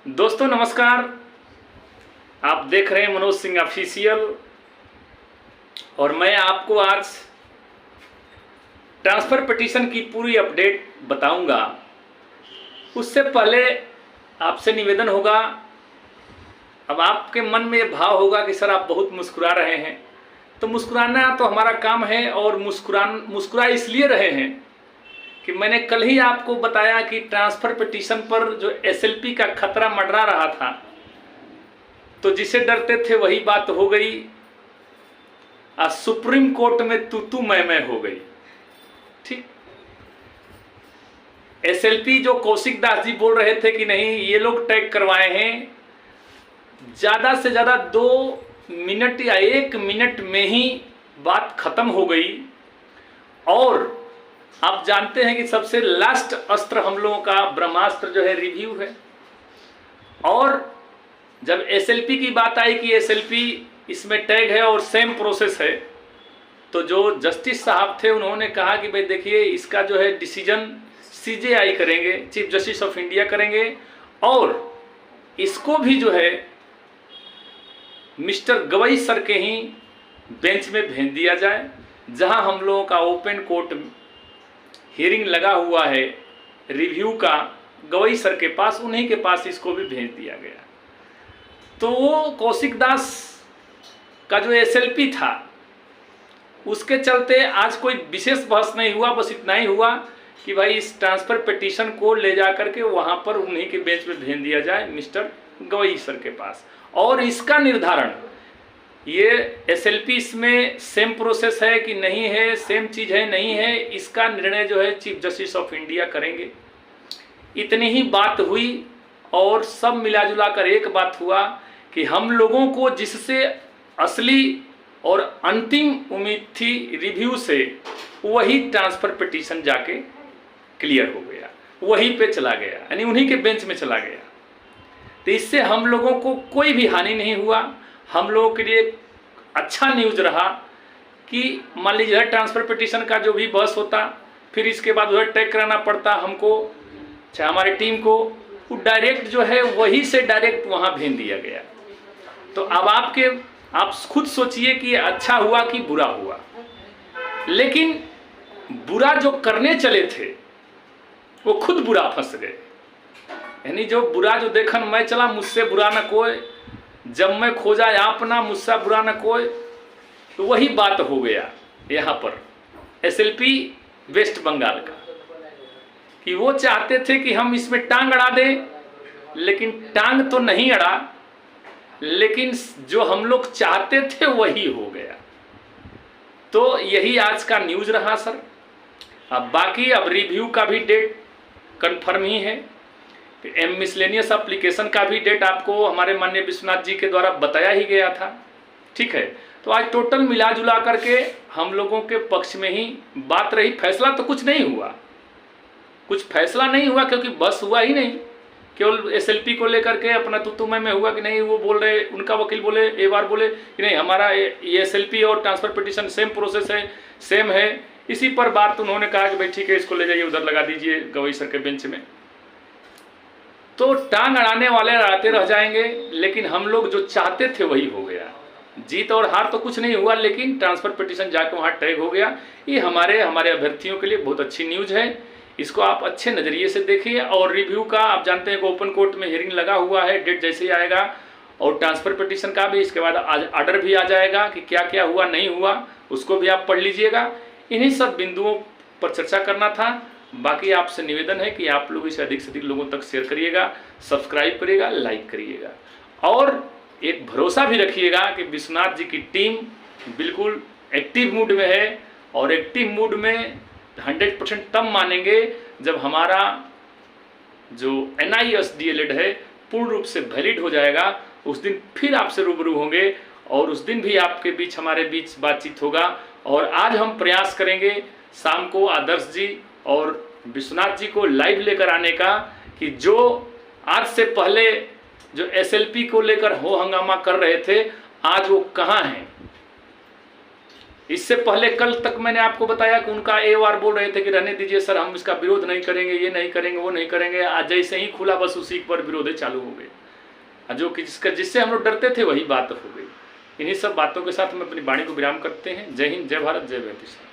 दोस्तों नमस्कार। आप देख रहे हैं मनोज सिंह ऑफिशियल और मैं आपको आज ट्रांसफ़र पिटीशन की पूरी अपडेट बताऊंगा। उससे पहले आपसे निवेदन होगा, अब आपके मन में ये भाव होगा कि सर आप बहुत मुस्कुरा रहे हैं, तो मुस्कुराना तो हमारा काम है और मुस्कुरा इसलिए रहे हैं कि मैंने कल ही आपको बताया कि ट्रांसफ़र पिटीशन पर जो एसएलपी का खतरा मंडरा रहा था, तो जिसे डरते थे वही बात हो गई। आज सुप्रीम कोर्ट में तू मैं हो गई। ठीक, एसएलपी जो कौशिक दास जी बोल रहे थे कि नहीं ये लोग टैग करवाए हैं, ज़्यादा से ज़्यादा 2 मिनट या 1 मिनट में ही बात खत्म हो गई। और आप जानते हैं कि सबसे लास्ट अस्त्र हम लोगों का ब्रह्मास्त्र जो है रिव्यू है। और जब एसएलपी की बात आई कि एसएलपी इसमें टैग है और सेम प्रोसेस है, तो जो जस्टिस साहब थे उन्होंने कहा कि भाई देखिए इसका जो है डिसीजन सीजेआई करेंगे, चीफ जस्टिस ऑफ इंडिया करेंगे, और इसको भी जो है मिस्टर गवई सर के ही बेंच में भेज दिया जाए, जहां हम लोगों का ओपन कोर्ट हियरिंग लगा हुआ है रिव्यू का गवई सर के पास, उन्हीं के पास इसको भी भेज दिया गया। तो वो कौशिक दास का जो एसएलपी था उसके चलते आज कोई विशेष बहस नहीं हुआ, बस इतना ही हुआ कि भाई इस ट्रांसफ़र पिटीशन को ले जा करके वहाँ पर उन्हीं के बेंच में भेज दिया जाए मिस्टर गवई सर के पास। और इसका निर्धारण ये एसएलपी इसमें सेम प्रोसेस है कि नहीं है, सेम चीज़ है नहीं है, इसका निर्णय जो है चीफ जस्टिस ऑफ इंडिया करेंगे। इतनी ही बात हुई और सब मिला जुला कर एक बात हुआ कि हम लोगों को जिससे असली और अंतिम उम्मीद थी रिव्यू से, वही ट्रांसफ़र पिटीशन जाके क्लियर हो गया, वहीं पे चला गया, यानी उन्हीं के बेंच में चला गया। तो इससे हम लोगों को कोई भी हानि नहीं हुआ। हम लोगों के लिए अच्छा न्यूज़ रहा कि मान लीजिए ट्रांसफ़र पिटीशन का जो भी बहस होता, फिर इसके बाद उधर टैग कराना पड़ता हमको, चाहे हमारी टीम को, वो डायरेक्ट जो है वही से डायरेक्ट वहाँ भेज दिया गया। तो अब आप खुद सोचिए कि अच्छा हुआ कि बुरा हुआ। लेकिन बुरा जो करने चले थे वो खुद बुरा फंस गए। यानी जो बुरा जो देखन मैं चला, मुझसे बुरा न कोई, जब मैं खोजा आपना मुझसे बुरा न कोई, तो वही बात हो गया यहाँ पर एसएलपी वेस्ट बंगाल का, कि वो चाहते थे कि हम इसमें टांग अड़ा दें, लेकिन टांग तो नहीं अड़ा, लेकिन जो हम लोग चाहते थे वही हो गया। तो यही आज का न्यूज़ रहा सर। अब बाकी अब रिव्यू का भी डेट कंफर्म ही है, मिसलेनियस एप्लीकेशन का भी डेट आपको हमारे माननीय विश्वनाथ जी के द्वारा बताया ही गया था। ठीक है, तो आज टोटल मिला जुला करके हम लोगों के पक्ष में ही बात रही। फैसला तो कुछ नहीं हुआ, कुछ फैसला नहीं हुआ, क्योंकि बस हुआ ही नहीं। केवल एसएलपी को लेकर के अपना तू मैं हुआ कि नहीं, वो बोल रहे, उनका वकील बोले, एक बार बोले कि नहीं हमारा ये एसएलपी और ट्रांसफ़र पिटीशन सेम प्रोसेस है, सेम है। इसी पर बात उन्होंने कहा कि भाई ठीक है इसको ले जाइए उधर लगा दीजिए गवई सर के बेंच में। तो टांग अड़ाने वाले अड़ाते रह जाएंगे, लेकिन हम लोग जो चाहते थे वही हो गया। जीत और हार तो कुछ नहीं हुआ, लेकिन ट्रांसफ़र पिटीशन जाकर वहाँ टैग हो गया। ये हमारे अभ्यर्थियों के लिए बहुत अच्छी न्यूज़ है। इसको आप अच्छे नज़रिए से देखिए। और रिव्यू का आप जानते हैं कि ओपन कोर्ट में हियरिंग लगा हुआ है, डेट जैसे ही आएगा, और ट्रांसफ़र पिटीशन का भी इसके बाद आज ऑर्डर भी आ जाएगा कि क्या क्या हुआ नहीं हुआ, उसको भी आप पढ़ लीजिएगा। इन्हीं सब बिंदुओं पर चर्चा करना था। बाकी आपसे निवेदन है कि आप लोग इसे अधिक से अधिक लोगों तक शेयर करिएगा, सब्सक्राइब करिएगा, लाइक करिएगा, और एक भरोसा भी रखिएगा कि विश्वनाथ जी की टीम बिल्कुल एक्टिव मूड में है। और एक्टिव मूड में 100% तब मानेंगे जब हमारा जो NIS DLED है पूर्ण रूप से वैलिड हो जाएगा। उस दिन फिर आपसे रूबरू होंगे और उस दिन भी आपके बीच हमारे बीच बातचीत होगा। और आज हम प्रयास करेंगे शाम को आदर्श जी और विश्वनाथ जी को लाइव लेकर आने का, कि जो आज से पहले जो एसएलपी को लेकर हो हंगामा कर रहे थे, आज वो कहाँ हैं। इससे पहले कल तक मैंने आपको बताया कि उनका AOR बोल रहे थे कि रहने दीजिए सर, हम इसका विरोध नहीं करेंगे, ये नहीं करेंगे, वो नहीं करेंगे। आज जैसे ही खुला बस उसी पर विरोध चालू हो गए, जो कि जिससे हम लोग डरते थे वही बात हो गई। इन्हीं सब बातों के साथ हम अपनी वाणी को विराम करते हैं। जय हिंद, जय भारत, जय बेहतर।